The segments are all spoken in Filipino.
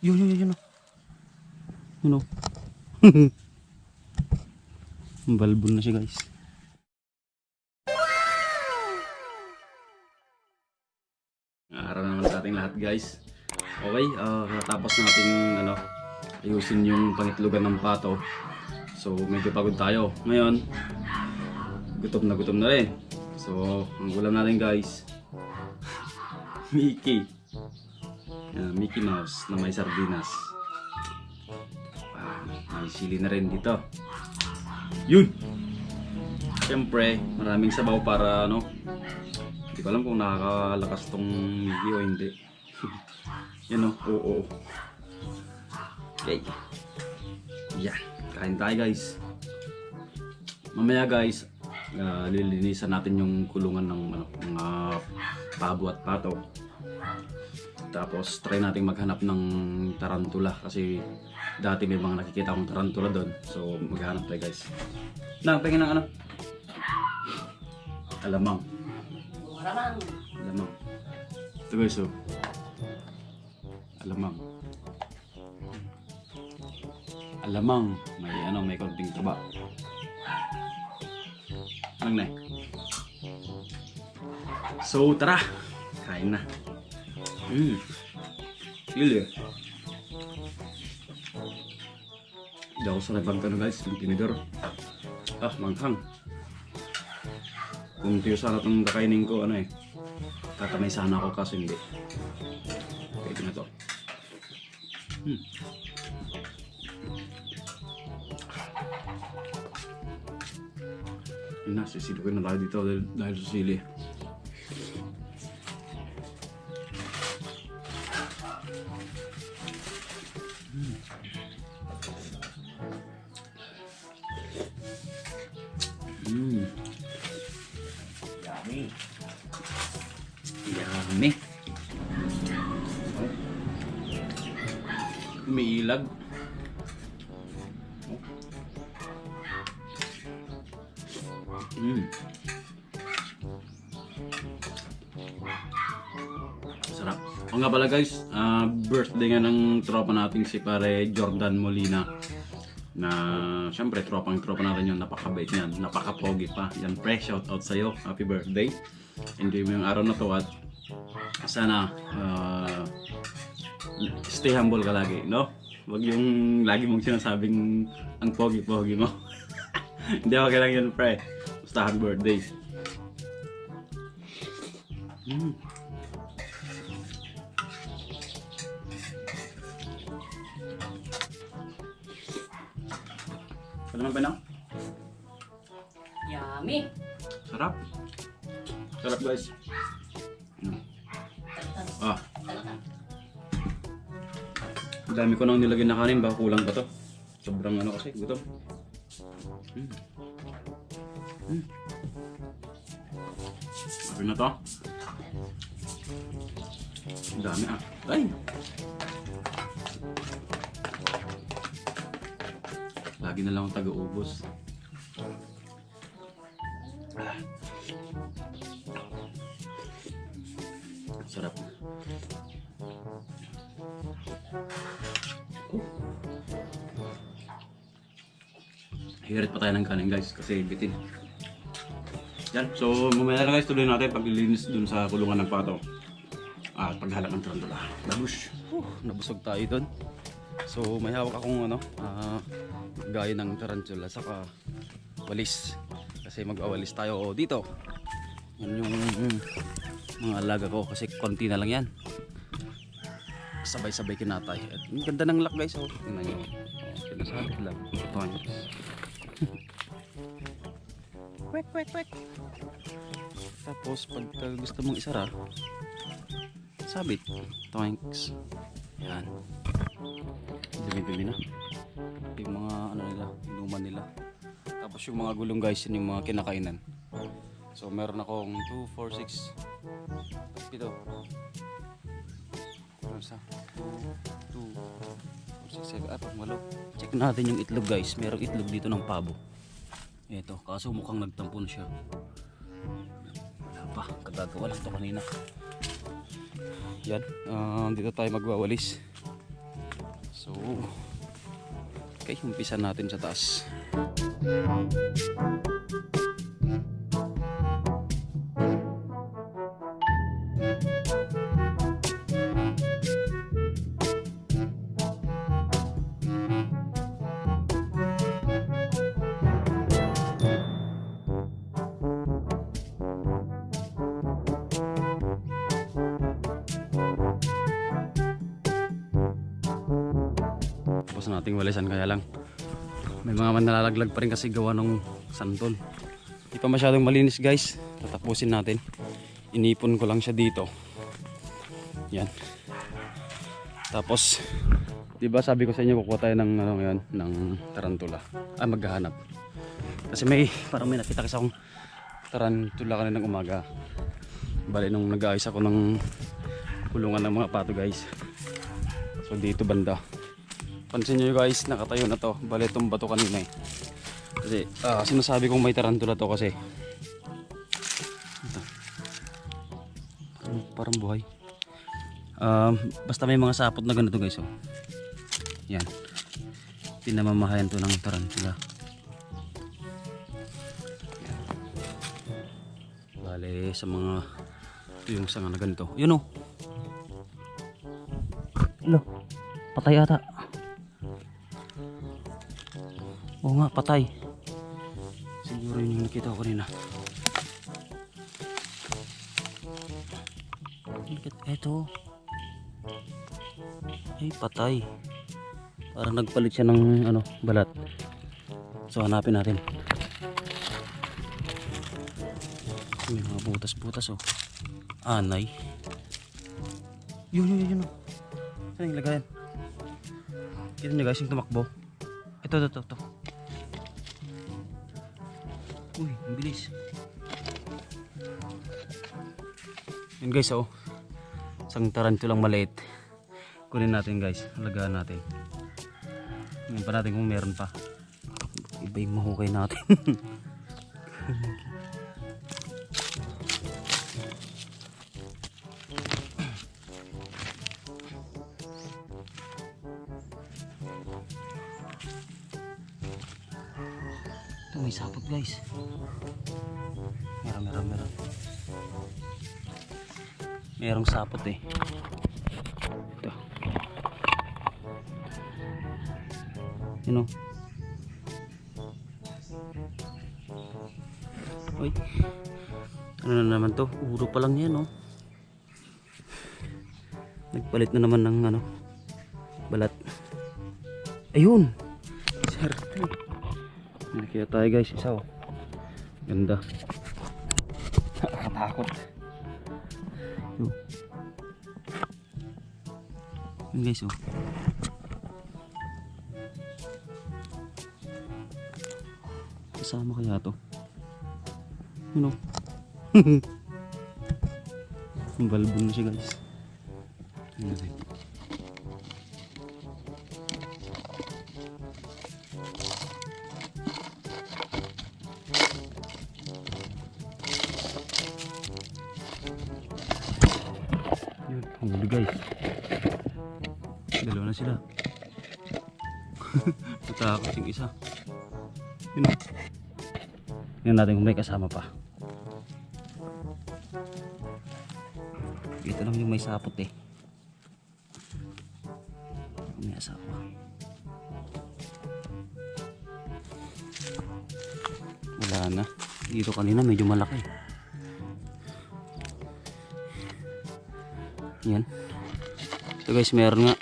Yun. Yun o. Balbon na siya guys. Araw naman sa ating lahat guys. Okay, natapos natin ayusin yung pangitlugan ng pato. So medyo pagod tayo. Ngayon, gutom na rin. So ang ulam natin guys, Mickey Mouse na may sardinas. May sili na rin dito. Yun! Siyempre, maraming sabaw para hindi ko alam kung nakakalakas tong Mickey o hindi. Yan o, oo. Okay. Yeah, kain tayo guys. Mamaya guys, lilinisan natin yung kulungan ng mga pabo at pato. Tapos try nating maghanap ng tarantula kasi dati may mga nakikita akong tarantula doon. So maghanap tayo guys. Pagin ng alamang. Ito guys, oh. Alamang. May konting taba. Anong na? So tara, kain na. Sili. Hindi ako sanay guys, yung tinidor. Manghang. Kung tiyo sana itong kakainin ko, tatamay sana ako kaso hindi. Pwede na to. Yun na, sisilukin na tayo dito dahil sa sili. Yummy. Umiilag. Sarap. O nga pala guys, birthday nga ng tropa natin si pare Jordan Molina. Na syempre tropa natin yun, napakabait niyan, napakapogi pa. Yan pre, shout out sa'yo, happy birthday. Enjoy mo yung araw na to at sana stay humble ka lagi, no? Wag yung lagi mong sinasabing ang pogi-pogi mo. Hindi, okay lang yun pre, basta happy birthday. Ano naman ba na? Yummy! Sarap guys. Ang dami ko nang nilagyan na kanin, baka kulang pa to. Sobrang kasi, gutom. Sabi na to. Ang dami Ay! Lagi na lang akong taga-ubos. Sarap. Hirit pa tayo ng kanin guys kasi bitin. Yan. So mamaya na guys, tuloy natin paglilinis dun sa kulungan ng pato. At paghalak ng tarantula. Babush. Nabusog tayo dun. So may hawak akong gaya ng tarantula saka walis. Kasi mag-awalis tayo dito. Yan yung mga alaga ko kasi konti na lang yan. Sabay-sabay kinatay. At ang ganda ng lock guys. Tingnan nyo. Pinasabi lang. Ito nga. Kwek. Tapos pagka gusto mong isara, sabit. Toinks. Yan. Dumi-dumi na. Yung mga inuman nila. Tapos yung mga gulong guys, yun yung mga kinakainan. So meron akong 2, 4, 6. Ito. Isa. 2, 4, 6, 7, 8, 8. Check natin yung itlog guys. Merong itlog dito ng pabo. Ito, kaso mukhang nagtampo na siya. Wala pa, kagagawa lang to kanina. Yan, dito tayo magwawalis. So, okay, umpisa natin sa taas. Tapos nating walisan, kaya lang may mga nalalaglag pa rin kasi gawa ng santol. Hindi pa masyadong malinis guys. Tatapusin natin. Inipon ko lang siya dito. Yan. Tapos, di ba sabi ko sa inyo kukuha tayo ng ano ngayon, ng tarantula. Maghahanap. Kasi parang may nakita kasi akong tarantula kaninang umaga. Bali nung nag-aayos ako ng kulungan ng mga pato guys. So dito banda. Pansin nyo guys, nakatayo na to. Bali itong bato kanina eh. Kasi sinasabi kong may tarantula to kasi ito. Parang buhay. Basta may mga sapot na ganito guys. Oh. Yan. Pinamamahayan to ng tarantula. Yan. Bali sa mga ito yung sanga na ganito. Yun oh. Hello. Patay ata. Oo nga, patay. Siguro yun yung nakita ko kanina. Eto. Ay, patay. Parang nagpalit siya ng balat. So hanapin natin. May mga butas-butas oh. Anay. Yun. Saan yung lagayan? Kita nyo guys yung tumakbo. Ito. Uy, ang bilis. Yun guys oh. Isang tarantulang maliit. Kunin natin guys. Alagaan natin. Tingnan pa natin kung meron pa. Iba yung mahukay natin. Ito may sapot guys. Meron. Merong sapot eh. Ito. Yun o. Uy. Ano na naman to? Uro pa lang yan oh. Nagpalit na naman ng balat. Ayun. Sir. Nakikita tayo guys, isa oh. Ganda. Nakakatakot. Yun guys oh. Kasama kaya to? Yun oh. Balbon na siya guys. Yun natin. Huli guys. Dalawa na sila. Natakot yung isa. Yun. Tingnan natin kung may kasama pa. Ito lang yung may sapot eh. May asawa. Wala na. Dito kanina medyo malaki. Yan. So guys, meron nga.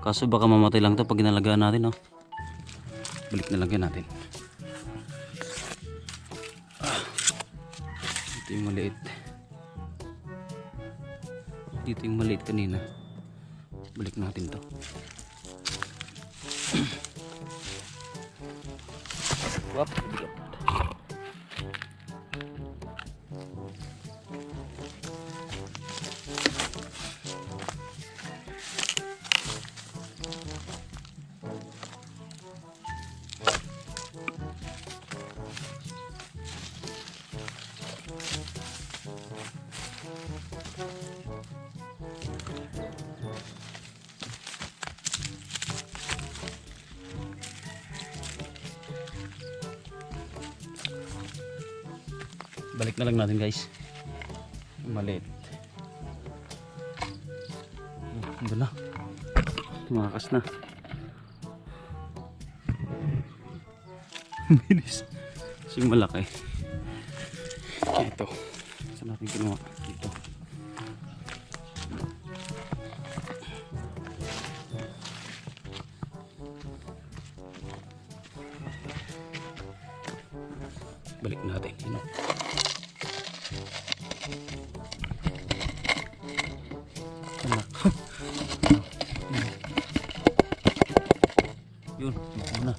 Kaso baka mamatay lang to pag inalagaan natin, no? Balik na lagyan natin. Ito yung maliit. Dito yung maliit kanina. Balik natin to. Wap. balik na lang natin guys. Maliit. Ando na. Tumakas na. Bilis. Sing malaki. Ito. Saan natin kinuha? Dito. Balik natin. Ano? Yun, ito na.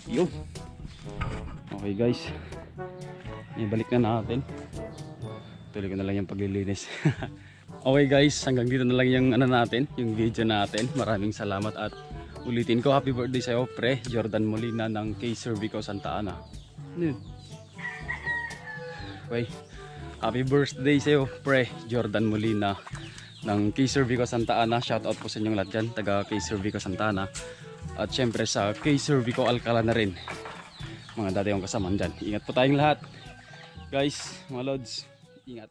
Yun. Okay guys. Ibalik na natin. Tuloy ko na lang yung paglilinis. Okay guys, hanggang dito na lang yung yung video natin. Maraming salamat at ulitin ko, happy birthday sa'yo, pre Jordan Molina ng K Cervico Santa Ana. Okay. Happy birthday sa'yo, pre Jordan Molina ng K Cervico Santa Ana. Shoutout po sa inyong lahat dyan, taga K Cervico Santa Ana. At syempre sa K Cervico Alcala na rin, mga dati yung kasama dyan. Ingat po tayong lahat guys, mga lods, ingat.